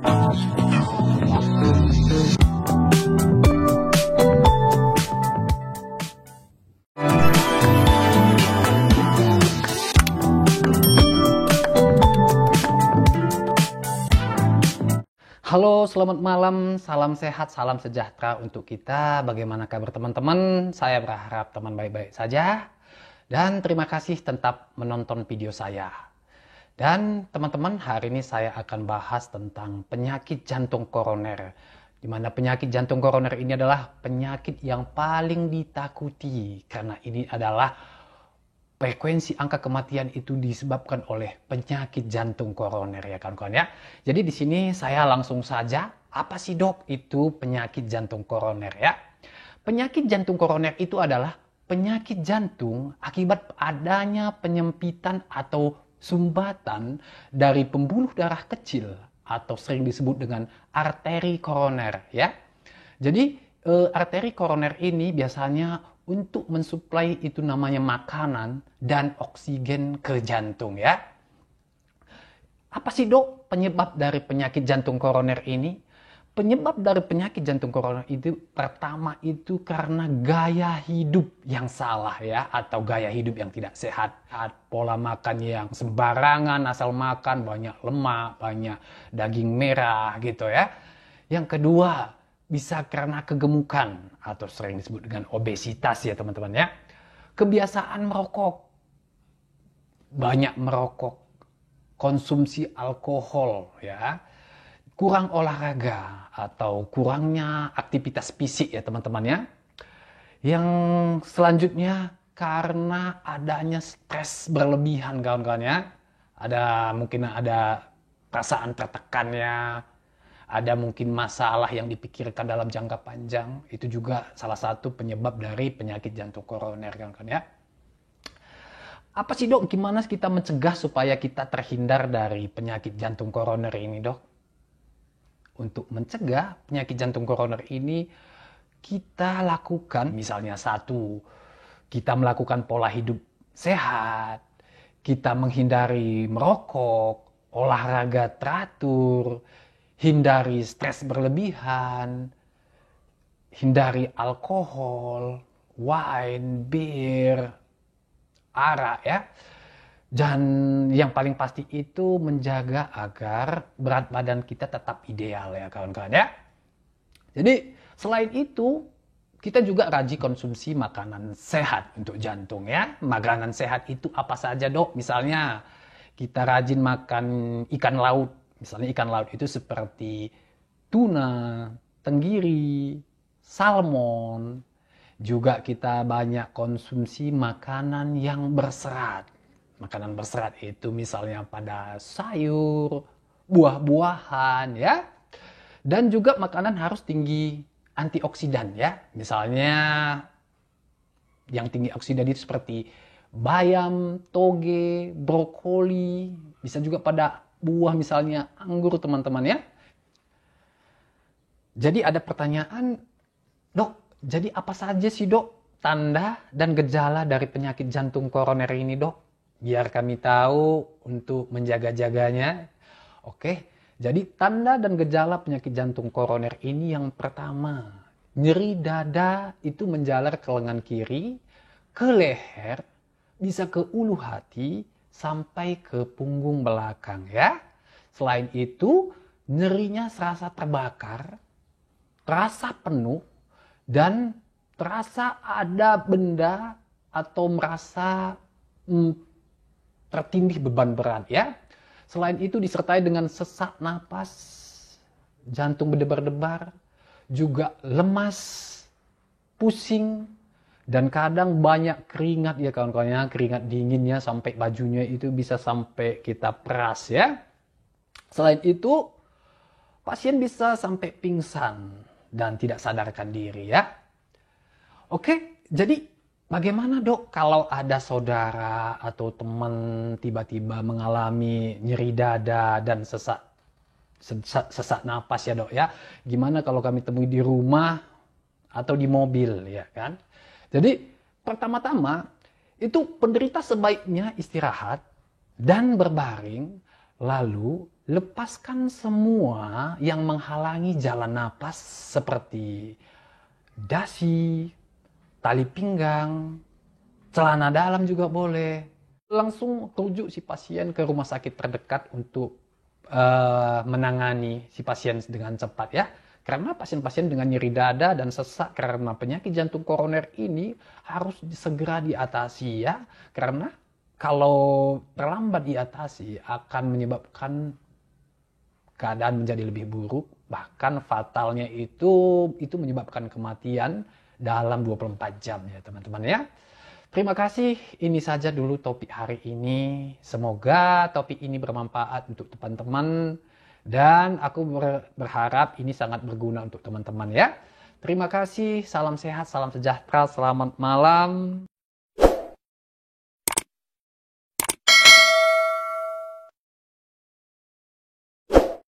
Halo, selamat malam, salam sehat, salam sejahtera untuk kita. Bagaimana kabar teman-teman? Saya berharap teman baik-baik saja. Dan terima kasih tetap menonton video saya. Dan teman-teman, hari ini saya akan bahas tentang penyakit jantung koroner. Di mana penyakit jantung koroner ini adalah penyakit yang paling ditakuti. Karena ini adalah frekuensi angka kematian itu disebabkan oleh penyakit jantung koroner ya kawan-kawan ya. Jadi di sini saya langsung saja, apa sih dok itu penyakit jantung koroner ya? Penyakit jantung koroner itu adalah penyakit jantung akibat adanya penyempitan atau sumbatan dari pembuluh darah kecil atau sering disebut dengan arteri koroner ya. Jadi arteri koroner ini biasanya untuk mensuplai itu namanya makanan dan oksigen ke jantung ya. Apa sih dok penyebab dari penyakit jantung koroner ini? Penyebab dari penyakit jantung koroner itu pertama itu karena gaya hidup yang salah ya, atau gaya hidup yang tidak sehat. Pola makan yang sembarangan, asal makan banyak lemak, banyak daging merah gitu ya. Yang kedua, bisa karena kegemukan atau sering disebut dengan obesitas ya teman-teman ya. Kebiasaan merokok, banyak merokok, konsumsi alkohol ya, kurang olahraga atau kurangnya aktivitas fisik ya teman-teman ya. Yang selanjutnya karena adanya stres berlebihan kawan-kawan ya. Mungkin ada perasaan tertekannya, ada mungkin masalah yang dipikirkan dalam jangka panjang, itu juga salah satu penyebab dari penyakit jantung koroner kan ya. Apa sih dok, gimana kita mencegah supaya kita terhindar dari penyakit jantung koroner ini dok? Untuk mencegah penyakit jantung koroner ini, kita lakukan misalnya satu, kita melakukan pola hidup sehat, kita menghindari merokok, olahraga teratur, hindari stres berlebihan, hindari alkohol, wine, bir, arak ya. Dan yang paling pasti itu menjaga agar berat badan kita tetap ideal ya kawan-kawan ya. Jadi selain itu kita juga rajin konsumsi makanan sehat untuk jantung ya. Makanan sehat itu apa saja dok? Misalnya kita rajin makan ikan laut. Misalnya ikan laut itu seperti tuna, tenggiri, salmon. Juga kita banyak konsumsi makanan yang berserat. Makanan berserat itu misalnya pada sayur, buah-buahan ya. Dan juga makanan harus tinggi antioksidan ya. Misalnya yang tinggi oksidan itu seperti bayam, toge, brokoli, bisa juga pada buah misalnya anggur teman-teman ya. Jadi ada pertanyaan, dok, jadi apa saja sih dok tanda dan gejala dari penyakit jantung koroner ini dok? Biar kami tahu untuk menjaga-jaganya. Oke, jadi tanda dan gejala penyakit jantung koroner ini yang pertama, nyeri dada itu menjalar ke lengan kiri, ke leher, bisa ke ulu hati, sampai ke punggung belakang ya. Selain itu, nyerinya serasa terbakar, terasa penuh, dan terasa ada benda atau merasa tertindih beban berat ya. Selain itu disertai dengan sesak napas, jantung berdebar-debar, juga lemas, pusing, dan kadang banyak keringat ya kawan-kawannya, keringat dinginnya sampai bajunya itu bisa sampai kita peras ya. Selain itu, pasien bisa sampai pingsan dan tidak sadarkan diri ya. Oke, jadi bagaimana dok kalau ada saudara atau teman tiba-tiba mengalami nyeri dada dan sesak napas ya dok ya. Gimana kalau kami temui di rumah atau di mobil ya kan? Jadi pertama-tama itu penderita sebaiknya istirahat dan berbaring Lalu lepaskan semua yang menghalangi jalan napas seperti dasi, tali pinggang, celana dalam juga boleh. Langsung rujuk si pasien ke rumah sakit terdekat untuk menangani si pasien dengan cepat ya. Karena pasien-pasien dengan nyeri dada dan sesak karena penyakit jantung koroner ini harus segera diatasi ya. Karena kalau terlambat diatasi akan menyebabkan keadaan menjadi lebih buruk, bahkan fatalnya itu menyebabkan kematian dalam 24 jam ya teman-teman ya. Terima kasih, ini saja dulu topik hari ini. Semoga topik ini bermanfaat untuk teman-teman dan aku berharap ini sangat berguna untuk teman-teman ya. Terima kasih, salam sehat, salam sejahtera, selamat malam.